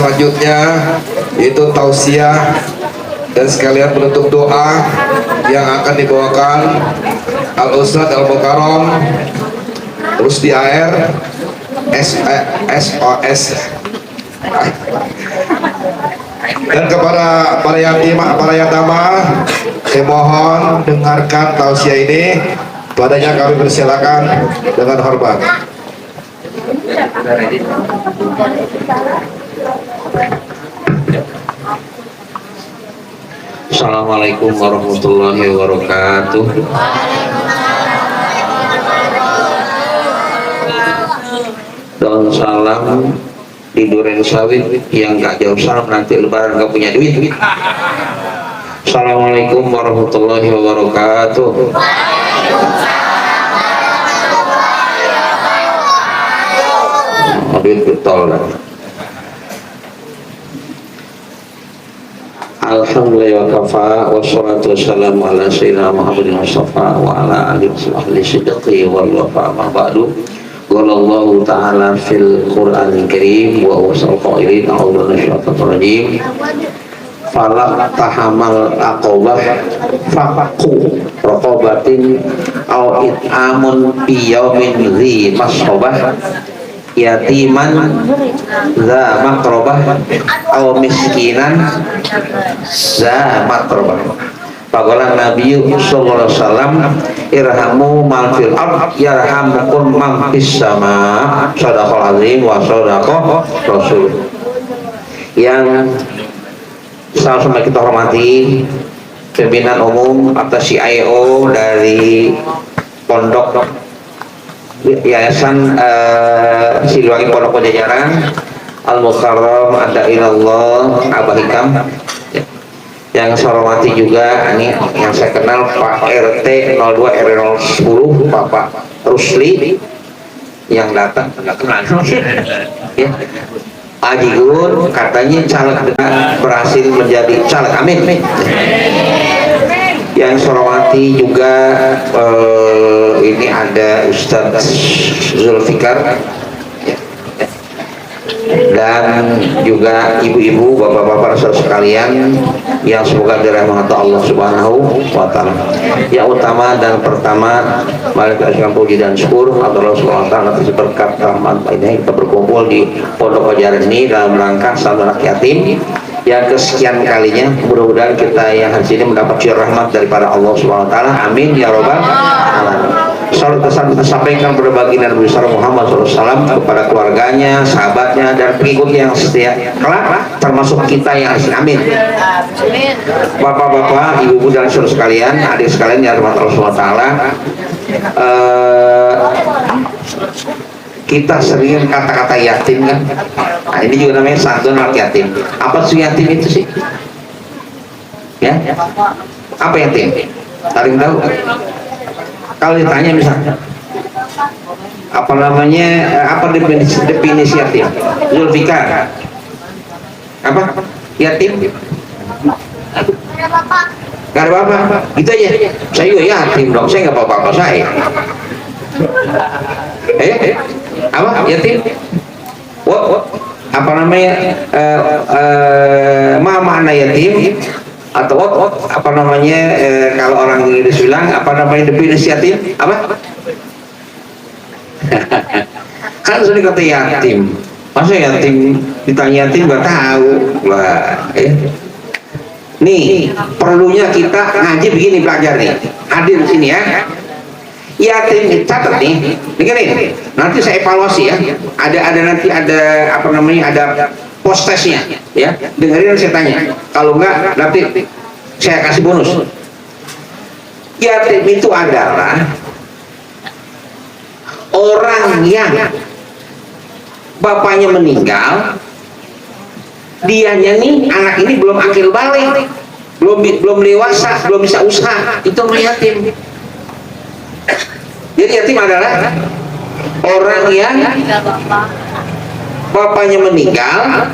selanjutnya yaitu tausiah dan sekalian penutup doa yang akan dibawakan Al Ustadz Al Mukarram Rusdi AR SOS. Dan kepada para yatim, para yatama, saya mohon dengarkan tausiah ini. Padanya kami persilakan dengan hormat. Assalamualaikum warahmatullahi wabarakatuh. Dan salam di duren sawit yang gak jauh salam nanti lebaran gak punya duit. Assalamualaikum warahmatullahi wabarakatuh. Duit betul lah. Alhamdulillah wa kafa wassalatu wassalamu ala sayyidina Muhammadin Mustafa wa ala alihi wasahbihi siddiqi wal wafa ma ba'du. Qala Allah ta'ala fil Qur'anil Karim wa wasal qailin a'udzu minasyaitonir rajim. Falak tahamal aqobah faqu raqabatin aw it'amun fi yaumin dzi masqabah yatiman za makrobah aw miskinan za makrobah. Faqala Nabi sallallahu alaihi wasallam irhamu man fil ard yarhamukum man fis sama. Shadaqal azim wa shadaqa rasul. Yang sama-sama kita hormati pimpinan umum atas CIO dari Pondok Yayasan Siliwangi Pondok Pajajaran Al Mukarram Adailallah Abah Hikam. Yang saya hormati juga ini yang saya kenal Pak RT 02 RW 010 Bapak Rusli yang datang nggak kenal ya. Haji Gun katanya caleg berhasil menjadi caleg, amin. Yang saya hormati juga ini ada Ustadz Zulfikar dan juga ibu-ibu, bapak-bapak, saudara sekalian yang semoga dirahmati Allah Subhanahu wa taala. Yang utama dan pertama, mari kita ucapkan puji dan syukur kepada Allah Subhanahu wa taala atas berkat rahmat ini kita berkumpul di Pondok Pajajaran ini dalam rangka salat yatim yang kesekian kalinya. Mudah-mudahan kita yang hari ini mendapat rahmat daripada Allah Subhanahu wa taala. Amin ya rabbal alamin. Salam kita sampaikan kepada baginda Nabi Muhammad SAW, kepada keluarganya, sahabatnya, dan pengikut yang setia kelak, termasuk kita yang asli. Amin. Bapak-bapak, ibu-ibu dan saudara sekalian, adik sekalian yang rahmat Allah SWT, kita sering kata-kata yatim kan. Nah, ini juga namanya santun anak yatim. Apa sih yatim itu sih? Ya? Apa yatim? Saling tahu? Kalau ditanya misalnya apa namanya, apa definisi yatim? Zulfikar apa yatim? Gak ada apa-apa gitu aja. Saya juga yatim dong, saya nggak apa-apa saya. Apa yatim? What? Apa namanya, mana yatim atau apa namanya, kalau orang Inggris bilang apa namanya definisi yatim apa? Kan sudah kata yatim, masa yatim ditanya yatim nggak tahu lah. Nih perlunya kita ngaji begini, belajar nih, hadir di sini ya. Yatim catat nih, dengerin. Nanti saya evaluasi ya. Nanti ada apa namanya, ada post testnya ya. Dengerin dan saya tanya. Kalau enggak nanti saya kasih bonus. Yatim itu adalah orang yang bapaknya meninggal, dianya nih, anak ini belum akil balik, belum dewasa, belum bisa usaha, itu namanya yatim. Jadi yatim adalah orang yang bapaknya meninggal,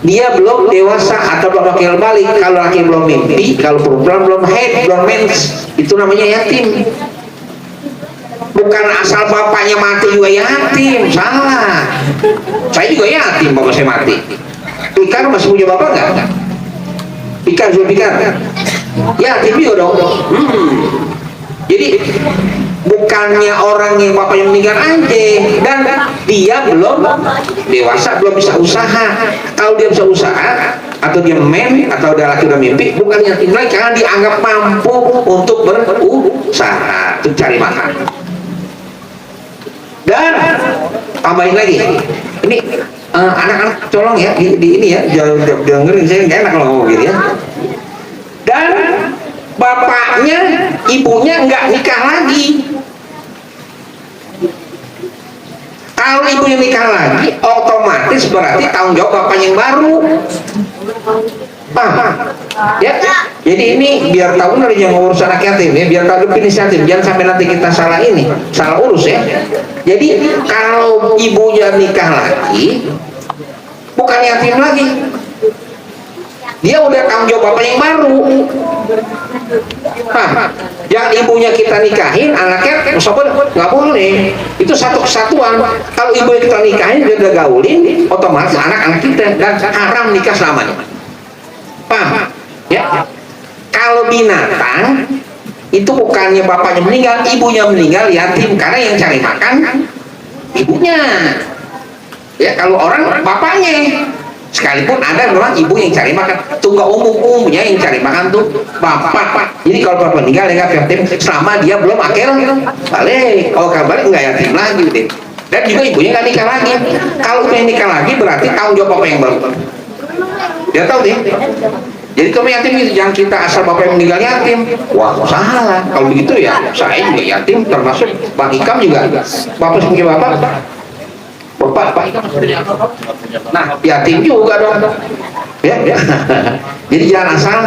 dia belum dewasa atau belum akil balik. Kalau laki belum mimpi, kalau perempuan belum haid, belum mens, itu namanya yatim. Bukan asal bapaknya mati juga yatim, salah. Saya juga yatim, bapak saya mati. Pikar masih punya bapak nggak? Pikar Zulfikar. Ya, TV dong. Jadi bukannya orang yang bapaknya meninggal aja, dan dia belum dewasa, belum bisa usaha. Kalau dia bisa usaha, atau dia men, atau dia laki udah mimpi, bukan yatim lagi karena dianggap mampu untuk berusaha, untuk cari makan. Dan tambahin lagi, ini anak-anak colong ya, di ini ya, jangan dengerin, saya nggak enak kalau ngomong gitu ya. Dan bapaknya, ibunya nggak nikah lagi. Kalau ibunya nikah lagi, otomatis berarti tanggung jawab bapaknya yang baru. Paham? Ya, jadi ini biar tahu nih yang ngurus anak yatim ya, biar tahu inisiatif, jangan sampai nanti kita salah ini, salah urus ya. Jadi kalau ibunya nikah lagi, bukan yatim lagi, dia udah tanggung jawab bapak yang baru. Nah, yang ibunya kita nikahin, anaknya sobat nggak boleh. Itu satu kesatuan. Kalau ibunya kita nikahin, dia udah gaulin, otomatis anak-anak kita, dan haram nikah selamanya. Paham? Ya. Kalau binatang itu bukannya bapaknya meninggal, ibunya meninggal, yatim, karena yang cari makan ibunya. Ya, kalau orang bapaknya. Sekalipun ada memang ibu yang cari makan, tunggal umumnya yang cari makan tuh bapak. Jadi kalau bapak meninggal ya yatim selama dia belum akhir balik. Kalau balik nggak yatim lagi deh. Dan juga ibunya nggak nikah lagi. Kalau ibunya nikah lagi berarti tanggung jawab bapak yang baru. Dia tahu deh. Jadi kalau yatim itu jangan kita asal bapak yang meninggal yatim. Wah, salah. Kalau begitu ya saya juga yatim, termasuk Bang Ikam juga. Bapak sebagai bapak. Bapak. Nah, yatim juga dong. Ya. Jadi jangan asal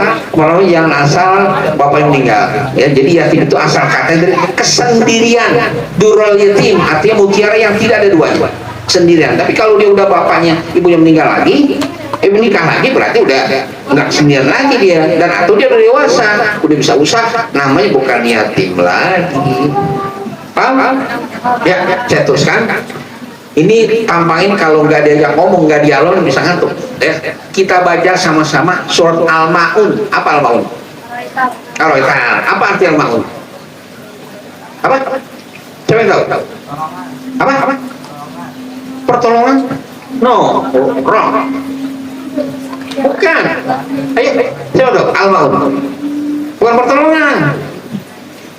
bapak yang meninggal. Ya, jadi yatim itu asal kata dari kesendirian. Durul yatim artinya mutiara yang tidak ada duanya. Sendirian. Tapi kalau dia udah bapaknya, ibunya meninggal lagi, nikah lagi berarti udah nggak sendirian lagi dia. Dan atau dia udah dewasa, udah bisa usaha, namanya bukan yatim lagi. Paham? Ya, saya teruskan. Ini tampangin kalau nggak diajak ngomong, nggak dialog bisa ngantuk. Ya. Kita baca sama-sama surat Al-Ma'un. Apa Al-Ma'un? Al-Ma'un. Apa arti Al-Ma'un? Apa? Siapa yang tahu? Apa? Pertolongan? No, wrong. Bukan. Ayo, coba dong. Al-Ma'un. Bukan pertolongan.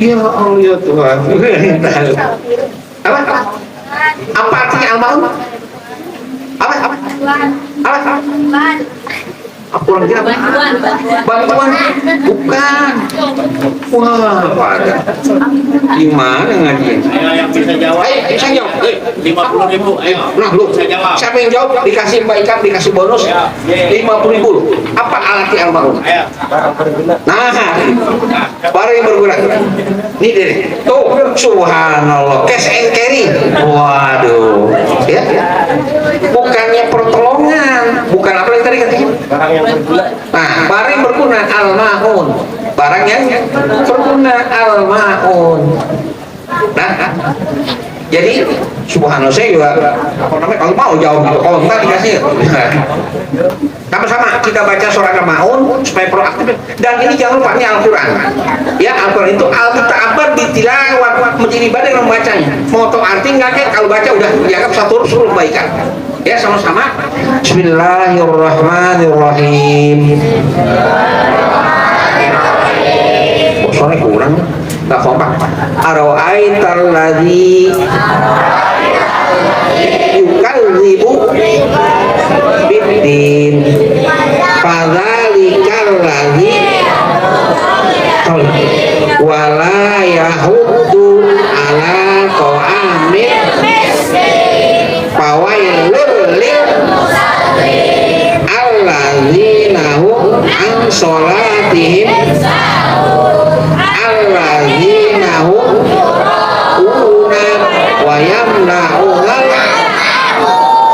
Ya Allah ya Tuhan. Apa? Apa artinya al-ma'un? Apa? Aku lagi apa? Bantuan? Bukan. Wah, pada. Gimana ngaji? Ayo yang bisa jawab. Ayo, saya jawab. 50.000. Ayo. Nah, lu. Saya jawab. Siapa yang jawab? Dikasih Mbak Ikam, dikasih bonus. 50.000. Apa arti al-ma'un? Ayo. Nah, barang yang berguna. Ini deh. Tuh, subhanallah. Cash and carry. Waduh. Ya. Bukannya pertolongan. Bukan apa yang tadi katanya? Barang yang berguna. Nah, barang yang berguna al-ma'un. Barang yang berguna al-ma'un. Nah, jadi subhanallah saya juga apa namanya kalau mau jawab gitu, kalau enggak dikasih. Sama-sama kita baca surat al-ma'un supaya proaktif, dan ini jangan lupa ini Al-Quran. Ya, Al-Quran itu al-muta'abbad bitilawat, menjadi ibadah yang membacanya. Mau tahu arti enggak kayak kalau baca udah dianggap satu suruh kebaikan. Ya, sama-sama. Bismillahirrahmanirrahim. Kok suaranya kurang? Nggak kompak. Ara'aital ladzi yukadzibu biddin fadzalikal ladzi wala yahuddu ala ta'amil fawailul lil alladzina hum an sholatihim alladzina hum una wa yamna'unal.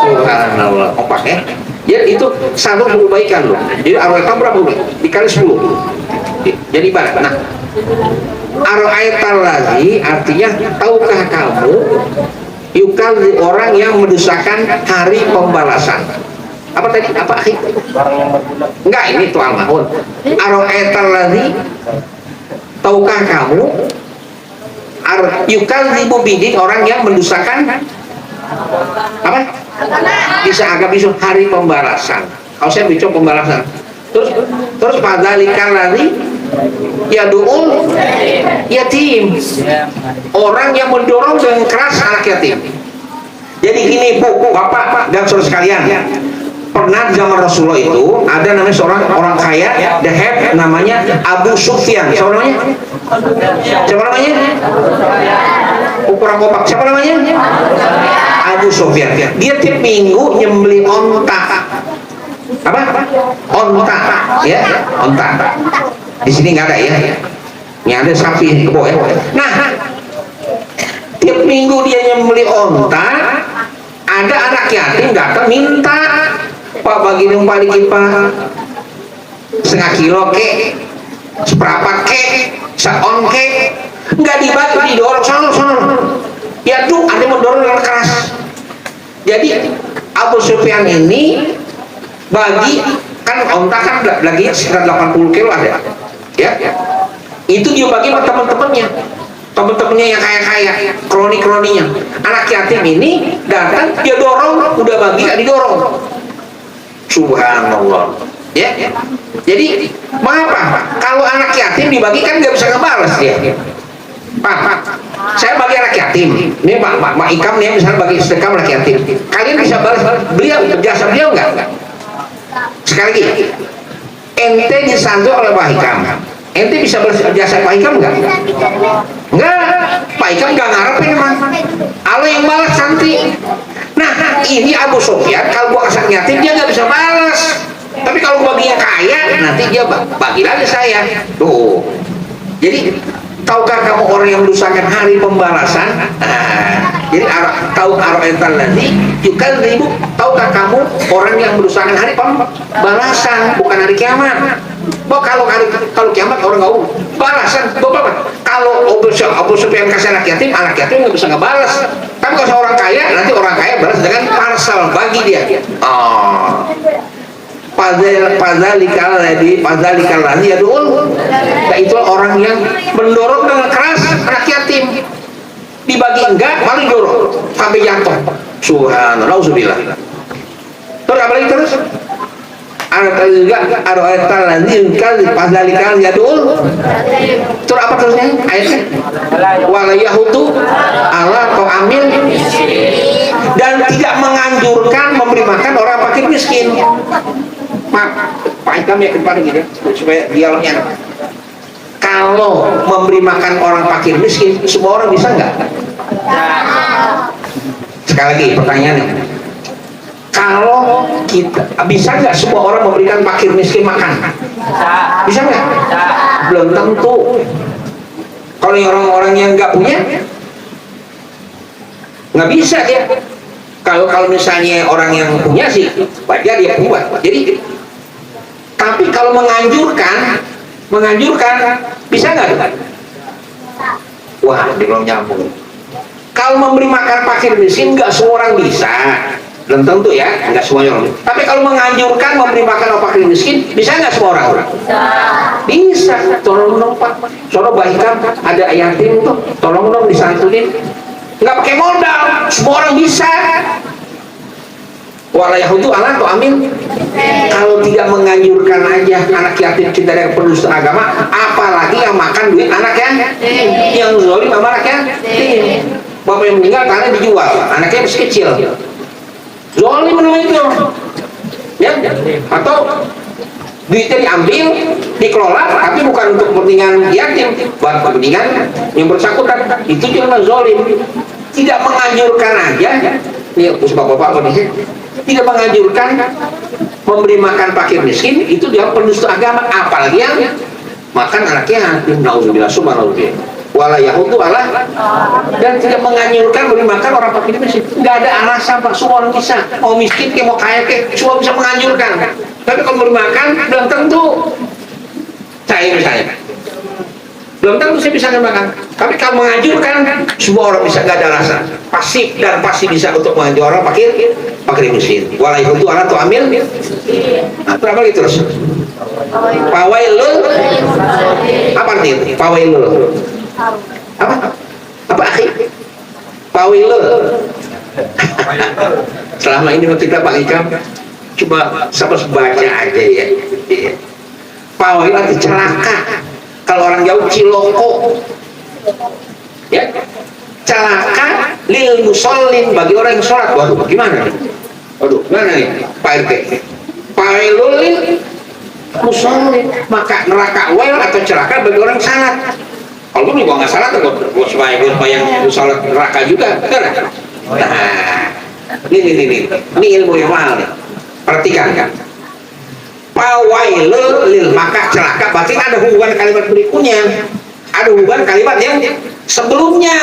Subhanallah. Kompak ya. Jadi itu satu kebaikan loh. Jadi Al-Quran berapa bulan? Dikali 10. Jadi ibarat. Nah, Ar-Aital ladzi artinya tahukah kamu yukal orang yang mendustakan hari pembalasan. Apa tadi? Apa akhi? Barang yang berguna. Enggak, ini tuh al-mahun. Aro'aital ladzi, tahukah kamu yukadzibu bihi, orang yang mendustakan apa? Bisa agak bisa hari pembalasan. Kalau saya bicara pembalasan. Terus padzalikal ladzi yad'ul yatim, orang yang mendorong dengan keras anak yatim. Jadi gini bu, bapak dan saudara sekalian, pernah di zaman Rasulullah itu ada namanya seorang orang kaya, the head, namanya Abu Sufyan. Siapa namanya? Siapa namanya? Ukuran kopak. Siapa namanya? Abu Sufyan. Dia tiap minggu nyembeli onta. Apa? Onta, ya, onta. Di sini nggak ada ya. Yang ada sapi di kebo ya. Nah, tiap minggu dia nyembeli onta, ada anak yatim datang minta, Pak bagi paling kita setengah kilo ke, seperempat ke, seon ke, nggak dibagi, didorong sana. Ya tuh ada mendorong dengan keras. Jadi Abu Sufyan ini bagi, kan onta kan lagi sekitar 80 kilo ada, ya. Itu dia bagi sama teman-temannya yang kaya-kaya, kroni-kroninya. Anak yatim ini datang, dia dorong, udah bagi gak didorong. Subhanallah, ya. Jadi mengapa kalau anak yatim dibagi kan nggak bisa ngebales dia. Pak, saya bagi anak yatim, ini Pak Ikam nih misalnya bagi sedekah anak yatim, kalian bisa balas beliau, jasa beliau nggak? Sekali lagi, ente disanjung oleh Pak Ikam, ente bisa balas jasa Pak Ikam nggak? Nggak, Pak Ikam nggak ngarepin emang, Allah yang balas nanti. Nah, ini Abu Sufyan kalau gua kasih yatim dia nggak bisa balas, tapi kalau gua baginya kaya nanti dia bagi lagi saya. Tuh, jadi tahukah kamu orang yang mendustakan hari pembalasan? Jadi tahu aro'aital ladzi yukadzibu, tahukah kamu orang yang mendustakan hari pembalasan, bukan hari kiamat. Kalau kiamat orang nggak balasan, bapak. Kalau Abu Sufyan kasih anak yatim nggak bisa ngebalas. Tapi kalau seorang kaya, nanti orang kaya balas dengan parsel, bagi dia. Padzalikal ladzi yad'ul, itu orang yang mendorong dengan keras anak yatim, dibagi enggak malah dorong sampai jatuh. Subhanallah, auzubillah. Terus apa lagi terus? Ada juga aro'aital ladzi padzalikal yad'ul. Terus apa terusnya ayatnya? Wala yahudu ala ta'amil, dan tidak menganjurkan memberi makan orang fakir miskin. Pak Ikam ya ke depan gitu supaya dialognya. Kalau memberi makan orang fakir miskin, semua orang bisa nggak? Sekali lagi pertanyaannya, kalau kita bisa nggak semua orang memberikan fakir miskin makan? Bisa nggak? Belum tentu. Kalau orang-orang yang nggak punya, nggak bisa dia. Kalau misalnya orang yang punya sih, wajar dia buat. Jadi, tapi kalau menganjurkan bisa nggak? Wah, dia belum nyambung. Kalau memberi makan fakir miskin nggak semua orang bisa, belum tentu ya, nggak semuanya orang. Tapi kalau menganjurkan memberi makan orang fakir miskin, bisa nggak semua orang? Bisa. Tolong dong Pak, soalnya baikkan ada yatim tuh, tolong dong disantunin. Nggak pakai modal, semua orang bisa. Wala yahudu ala ta'amil, kalau tidak menganjurkan aja anak yatim kita yang penulis agama, apalagi yang makan duit anak yang zalim sama anak yatim. Bapak yang meninggal tanah dijual, anaknya masih kecil, zalim namanya itu, ya. Atau duitnya diambil, dikelola, tapi bukan untuk kepentingan yatim, buat kepentingan yang bersangkutan, itu juga zalim. Tidak menganjurkan aja, nih bapak-bapak nih, tidak menganjurkan memberi makan fakir miskin, itu dia pendusta agama, apalagi yang makan anaknya yatim. Nauzubillah, subhanallah. Wala yahudu ala, dan tidak menganjurkan memberi makan orang fakir miskin. Nggak ada alasan Pak, semua orang bisa, mau miskin ke mau kaya ke, semua bisa menganjurkan. Tapi kalau memberi makan belum tentu. Saya misalnya belum tentu saya bisa makan. Tapi kalau menganjurkan, semua orang bisa, nggak ada alasan. Pasti bisa untuk menganjurkan orang fakir fakir miskin. Walaikum tu anak tu amil. Nah, berapa lagi terus? Fawailul. Apa artinya? Fawailul. Apa akhi? Fawailul. Selama ini kita Pak Ikam cuma sama baca aja ya. Fawail arti celaka. Kalau orang jauh ciloko. Ya. Celaka lil musallin bagi orang yang sholat. Waduh, gimana nih? Waduh, gimana nih Pak RT? Fawailul lil musallin, maka neraka wail atau celaka bagi orang salat. Kalau gue nggak salat, gue supaya yang salat neraka juga, betul? Nah, ini ilmu yang mahal nih. Perhatikan kan. Fawailul lil, maka celaka berarti ada hubungan kalimat berikutnya. Ada hubungan kalimat yang sebelumnya.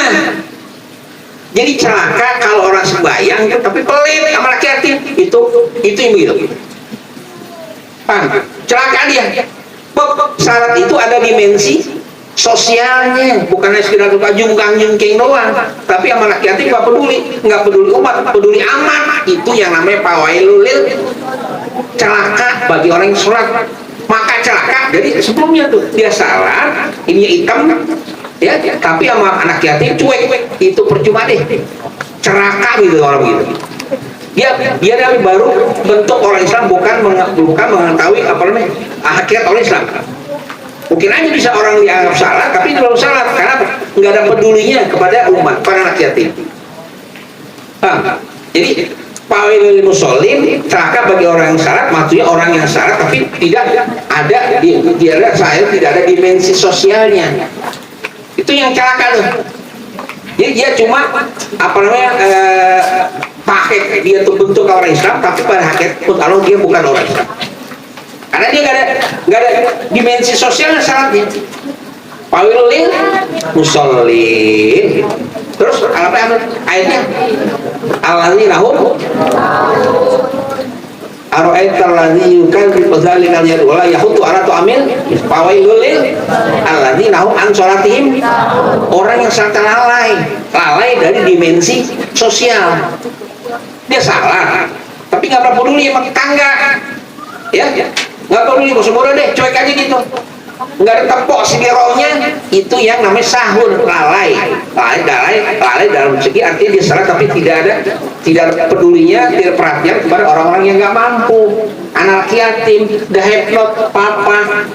Jadi celaka kalau orang sembahyang tapi pelit sama laki-laki itu yang begitu. Paham? Celaka dia. Syarat itu ada dimensi sosialnya, bukan hanya sekedar jungkang-jungking doang. Tapi sama laki-laki nggak peduli umat, peduli amat. Itu yang namanya fawailul lil, celaka bagi orang yang sholat. Maka celaka, jadi sebelumnya tuh dia salah, ini hitam, ya, tapi sama anak yatim cuek, itu percuma deh, celaka gitu orang gitu. Dia dari baru bentuk orang Islam, bukan mengetahui apa namanya hakikat orang Islam. Mungkin aja bisa orang dianggap salah, tapi belum salah karena nggak ada pedulinya kepada umat, para anak yatim. Jadi fawailul musallin, celaka bagi orang yang syarat, maksudnya orang yang syarat tapi tidak ada tidak ada dimensi sosialnya. Itu yang celaka tuh. Jadi dia cuma apa namanya pakai dia tuh bentuk orang Islam, tapi pada hakikat kalau dia bukan orang Islam. Karena dia nggak ada dimensi sosialnya syaratnya. Fawailul musallin. Terus apa ayatnya? Alladzina hum ara'aital ladzi yukadzibu bidzalika wala yahutu ala tu'amil fawailul lil alladzina hum an sholatihim, orang yang sangat lalai dari dimensi sosial. Dia salah tapi nggak pernah peduli sama tetangga, ya nggak peduli, bosan deh, cuek aja gitu, nggak ada tepok sigirohnya. Itu yang namanya sahun, lalai dalam segi artinya dia salah tapi tidak pedulinya, tidak perhatian kepada orang-orang yang nggak mampu, anak yatim, dahepnot, papa.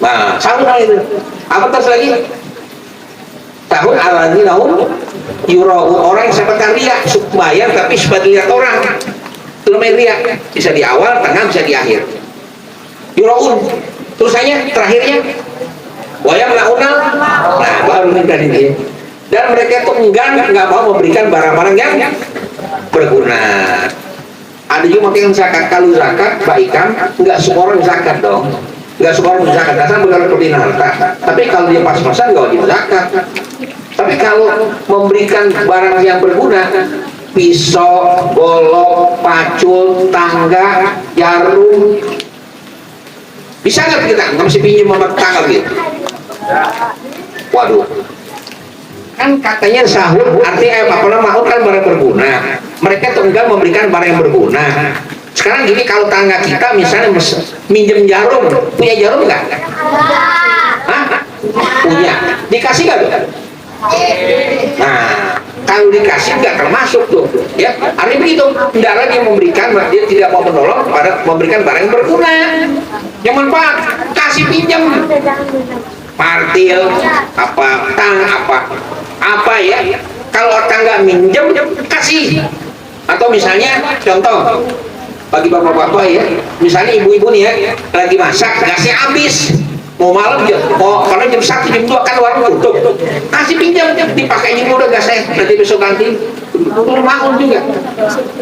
Nah, sahun itu apa terus lagi? Tahun alladzina hum yura'un, orang yang seperti riak, bayar tapi sebagai lihat orang. Itu namanya riak, bisa di awal, tengah, bisa di akhir. Yura'un, terusannya terakhirnya wayam launal, nah baru minta ini. Dan mereka itu nggak mau memberikan barang-barang yang berguna. Ada juga yang zakat. Kalau zakat baikkan, nggak semua orang zakat dong, nggak semua orang zakat. Dasar benar seperti harta. Tapi kalau dia pas-pasan nggak wajib zakat. Tapi kalau memberikan barang yang berguna, pisau, golok, pacul, tangga, jarum, bisa nggak kita nggak mesti pinjam sama tetangga gitu? Waduh, kan katanya sahur artinya apa? Kalau mahut kan barang berguna. Mereka tuh enggak memberikan barang yang berguna. Sekarang gini, kalau tangga kita misalnya minjem jarum, punya jarum nggak? Hah? Punya. Dikasih nggak tuh? Nah, kalau dikasih nggak termasuk tuh, ya. Artinya begitu. Tidak lagi memberikan, dia tidak mau menolong pada memberikan barang yang berguna, yang manfaat. Kasih pinjam, martil, apa ya? Kalau tangga minjem, kasih. Atau misalnya contoh bagi bapak-bapak ya, misalnya ibu-ibu nih ya, lagi masak, gasnya habis. Mau malam kalau jam 1, jam 2 kan warung tutup, kasih pinjam, dipakai udah gas saya, nanti besok ganti, mahal juga.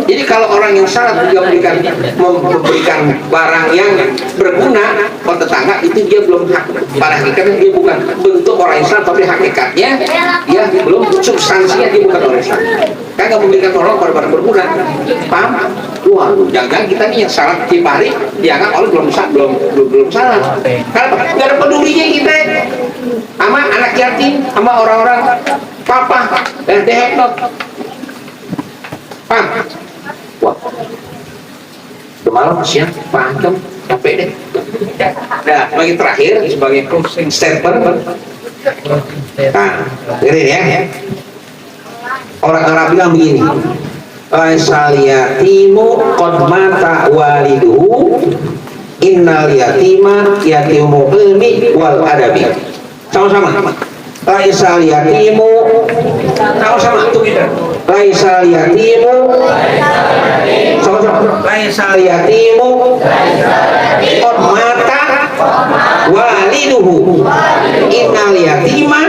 Jadi kalau orang yang syarat juga memberikan barang yang berguna buat tetangga, itu dia belum hak. Pada hakikatnya dia bukan bentuk orang Islam, tapi hakikatnya dia belum, substansinya dia bukan orang Islam. Kan nggak memberikan orang barang berguna, paham? Waduh, jangan kita nih yang salah tiap hari dianggap orang belum salah. Kenapa? Nggak ada pedulinya kita sama anak yatim, sama orang-orang papa dan deheknot. Paham? Wah, malam siang paham capek deh. Nah, bagi terakhir sebagai stepper, nah, dengerin ya. Orang Arab bilang begini, laisal yatimu qad mata waliduhu innal yatima yatimu ilmi wal adabi. Sama-sama. Laisal yatimu, sama-sama tuh kita. Laisal yatimu, sama-sama. Laisal yatimu qad mata waliduhu innal yatima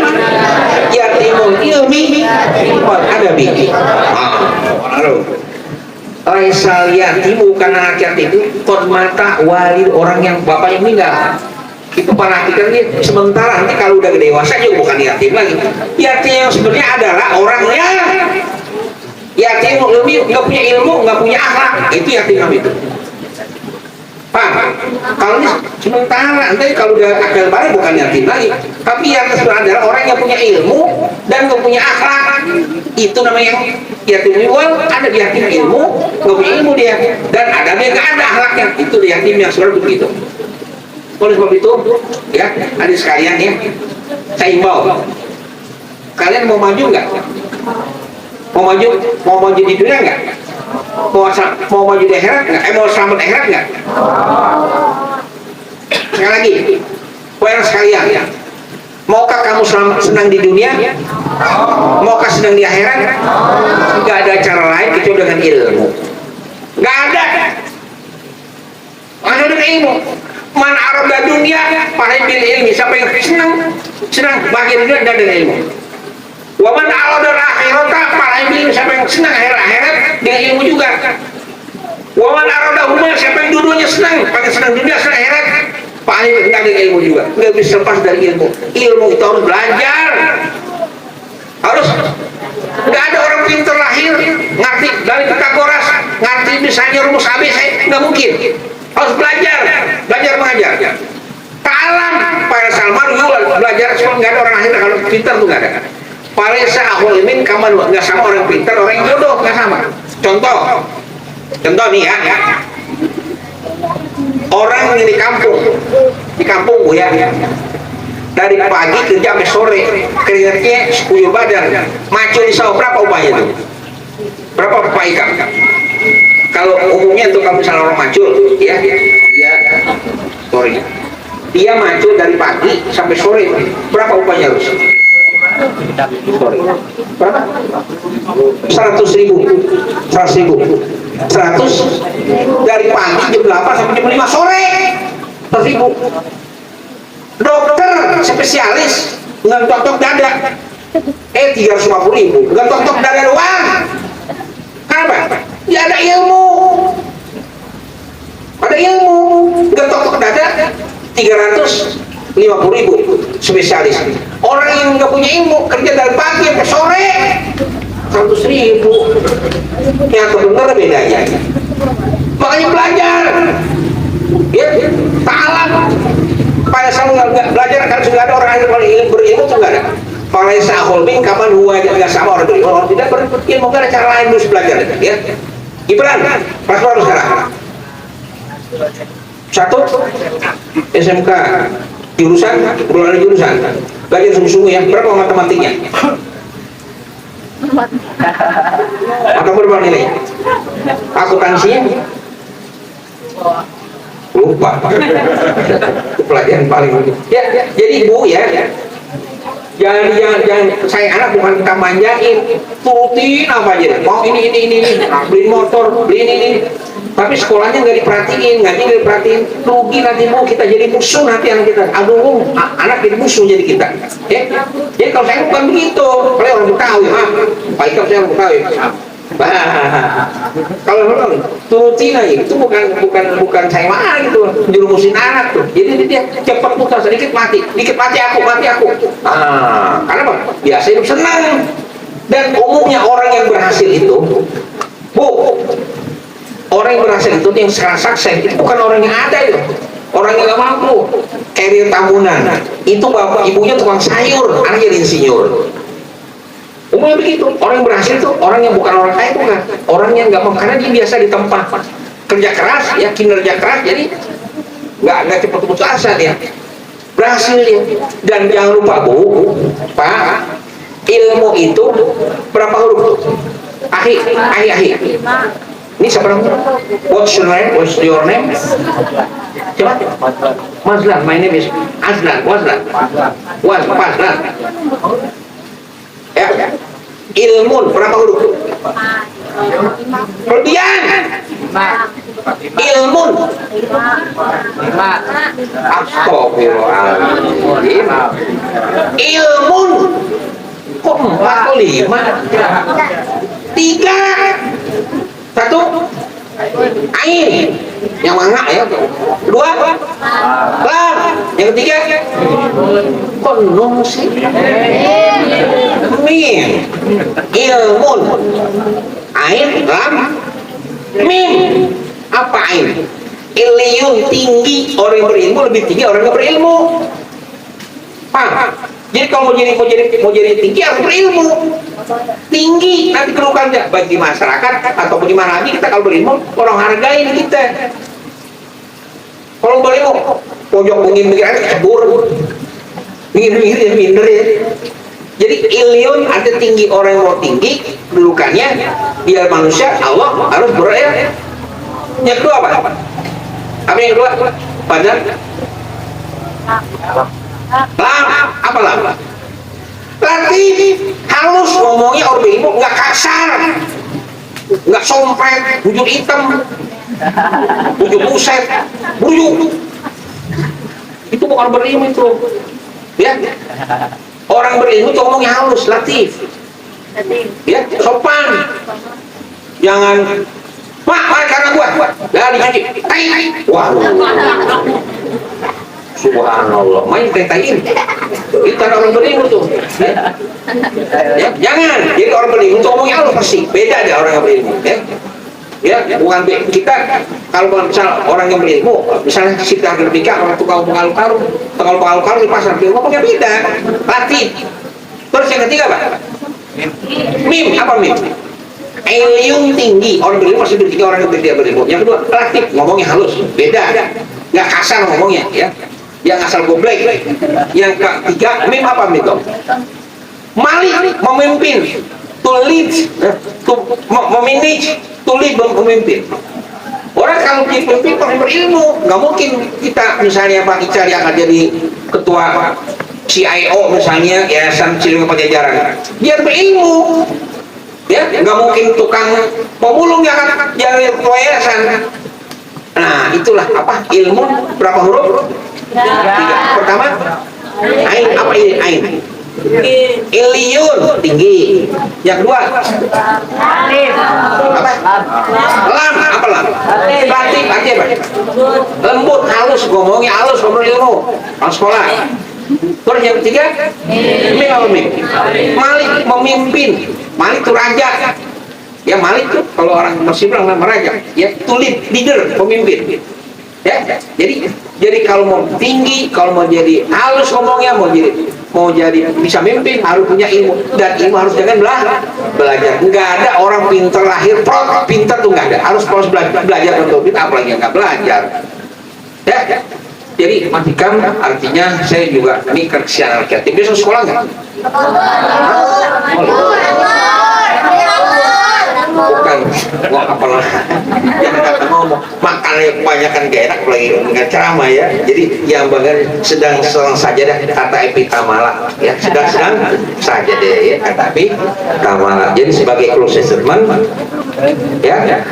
yatimul ilmi wal adabi. Laisal yatimu, karena anak yatim itu qad mata walid, orang yang bapaknya meninggal. Itu perhatikan nih, sementara nanti kalau udah dewasa juga bukan yatim lagi. Yatim yang sebenarnya adalah orang yang yatim ilmu, nggak punya ilmu, nggak punya akhlak, itu yatim itu. Paham? Kalau ini sementara, nanti kalau udah akal balik bukan yatim lagi. Tapi yang sebenarnya adalah orang yang punya ilmu dan nggak punya akhlak, itu namanya yatim iwal. Ada yatim ilmu, nggak punya ilmu dia, dan ada dia nggak ada akhlaknya, itu yatim yang sebenarnya begitu. Oleh sebab itu, ya, adik sekalian ya, saya imbau, kalian mau maju nggak? Mau maju di dunia nggak? Mau maju di akhirat nggak? Mau selamat akhirat nggak? Sekali lagi, poin sekalian ya, maukah kamu selamat senang di dunia? Maukah senang di akhirat? Nggak ada cara lain kecuali dengan ilmu. Nggak ada. Hanya dengan ilmu. Man arada dunia paling bil ilmi, siapa yang senang bahagia dunia dan dengan ilmu. Wa man arada akhirata paling bil, siapa yang senang akhirat dengan ilmu juga. Wa man arada huma, siapa yang dua-duanya senang, paling senang dunia senang akhirat, paling enggak dengan ilmu juga. Enggak bisa lepas dari ilmu. Ilmu itu harus belajar. Harus. Enggak ada orang pintar lahir ngerti dari Pitagoras, ngerti misalnya rumus ABC, enggak mungkin. Harus belajar mengajar. Kalam para Salman belajar, cuma nggak ada orang akhir kalau pintar tuh nggak ada. Para sahul min kaman nggak sama orang pintar, orang yang jodoh nggak sama. Contoh nih ya, orang yang di kampung bu ya, dari pagi kerja sampai sore, keringatnya 10 badan, macul di sawah berapa upahnya itu? Berapa upah ikan? Kalau umumnya untuk kamu salah orang macul, ya, dia macul dari pagi sampai sore, berapa upahnya harus? Berapa? 100.000, 100 dari pagi jam 8 sampai jam 5 sore, 100.000. Dokter spesialis nggak tok dada, 350.000, nggak tok dada doang. Kenapa? Ya ada ilmu, nggak tok dada 350.000 spesialis. Orang yang nggak punya ilmu kerja dari pagi sampai sore 100.000, yang benar bedanya. Makanya belajar, ya, ta'alam. Pada selalu nggak belajar kan sudah ada orang yang berilmu tuh nggak ada. Para sahul min kapan huwa nggak sama orang berilmu, orang tidak berilmu, nggak ada cara lain harus belajar, ya. Gibran, pas baru sekarang. 1 SMK jurusan, belum ada jurusan. Belajar sungguh-sungguh ya. Berapa matematiknya? Atau berapa nilai? Akuntansinya? Lupa. Pelajaran paling ya. Jadi ibu ya, jangan saya anak bukan kita manjain, turutin apa aja. Mau ini, beli motor, beli ini. Tapi sekolahnya nggak diperhatiin, rugi nanti bu, kita jadi musuh nanti anak kita. Aduh, anak jadi musuh jadi kita. Ya? Jadi kalau saya bukan begitu, kalau orang Betawi, Pak Ikam saya orang Betawi. Kalau orang turutin aja, itu bukan saya marah gitu, jerumusin anak tuh. Jadi dia cepat putar, sedikit mati aku. Karena apa? Biasa hidup senang. Dan umumnya orang yang berhasil itu, bu, orang yang berhasil itu yang sekarang sukses itu bukan orang yang ada itu, orang yang gak mampu, karir tahunan. Itu bapak ibunya tukang sayur, anaknya jadi insinyur. Ilmu yang begitu. Orang yang berhasil itu orang yang bukan orang kaya, bukan. Orang yang nggak mau, karena dia biasa di tempat kerja keras, ya kinerja keras, jadi nggak cepat putus asa dia. Berhasil dia. Dan jangan lupa Bu, Pak, ilmu itu berapa huruf? Ahi. Ini siapa namanya? What's your name? What's your name? Siapa? Mazlan. My name is Azlan. Wazlan. Ya. Ilmun berapa huruf? Kelebihan. Ilmun. Astagfirullahaladzim. Ilmun. Kok 4 kok 5? 3. 1 ain yang mangga ya. 2 lam. Yang ketiga kok nung sih? Mim. Ilmun. Ain, lam, mim. Apa ain? Iliyun, tinggi. Orang yang berilmu lebih tinggi orang yang berilmu. Paham? Jadi kalau mau jadi tinggi harus berilmu. Tinggi nanti kedudukannya bagi masyarakat ataupun di mana lagi, kita kalau berilmu orang hargai kita. Kalau berilmu pojok mungkin mikir kebur, mikir minder ya. Jadi ilyun ada tinggi, orang yang mau tinggi kedudukannya biar manusia Allah harus berilmu. Yang kedua apa? Apa yang kedua? Badan. Lam, apa lam? Latih, halus ngomongnya orang berilmu, nggak kasar, nggak sompret, wujud hitam, wujud buset, buyuk. Itu bukan berilmu itu, ya. Orang berilmu itu ngomongnya halus, latif, ya, sopan. Jangan, Pak, karena gua, ya dicuci, wah. Subhanallah, main tetain. Itu orang berilmu tuh. Ya, jangan. Jadi orang berilmu tuh ngomongnya halus pasti. Beda deh orang yang berilmu. Ya, bukan kita. Kalau misal orang yang berilmu, misalnya kita berpikir orang tukang pengalu-kalu di pasar, ngomongnya beda. Latih. Terus yang ketiga apa? Mim, apa mim? Ilmu tinggi. Orang berilmu pasti tinggi orang yang tidak berilmu. Yang kedua, latih, ngomongnya halus. Beda. Nggak kasar ngomongnya, ya. Yang asal goblek. Yang ketiga, mim apa mim? Malik, memimpin, to lead, to memanage, to lead, memimpin. Orang kalau pemimpin paling berilmu, nggak mungkin kita misalnya Pak Icar yang akan jadi ketua CIO misalnya, Yayasan Cililunga Pajajaran, dia berilmu, ya nggak mungkin tukang pemulung yang akan jadi ketua yayasan. Nah itulah apa ilmu berapa huruf? 3. Pertama, ain, apa ini ain? Iliyun, tinggi. Yang kedua, apa? Lam, apa lam? Latif, artinya apa? Lembut, halus, ngomongnya halus, ngomong ilmu, harus sekolah. Terus yang ketiga, mim apa mim? Malik, memimpin. Malik itu raja. Ya Malik tuh kalau orang Mesir bilang nama raja, ya tulip, leader, pemimpin. Ya, jadi kalau mau tinggi, kalau mau jadi halus ngomongnya, mau jadi bisa mimpin harus punya ilmu, dan ilmu harus jangan belajar. Nggak ada orang pintar lahir pintar tuh nggak ada, harus proses belajar untuk pintar, apalagi yang nggak belajar. Ya, jadi matikam artinya saya juga ini kerjaan kreatif. Besok sekolah nggak? Bukan mau apalah yang kata ngomong makannya kebanyakan gak enak lagi dengan ceramah ya. Jadi yang bagian sedang saja dah kata epitamala ya, sedang saja deh ya kata epitamala. Jadi sebagai closing statement ya,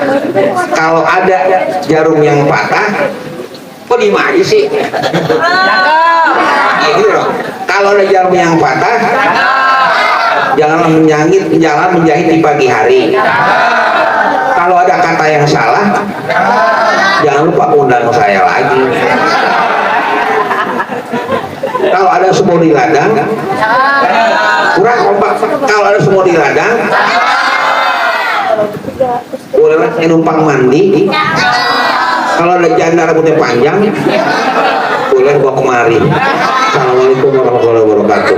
kalau ada jarum yang patah kok di mana sih ya gitu loh. Kalau ada jarum yang patah jangan menjahit di pagi hari. Kalau ada kata yang salah, jangan lupa undang saya lagi. Kalau ada semua di ladang, kurang kompak. Kalau ada semua di ladang, bolehlah numpang mandi. Kalau ada janda rambutnya panjang, boleh bawa kemari. Assalamualaikum warahmatullahi wabarakatuh.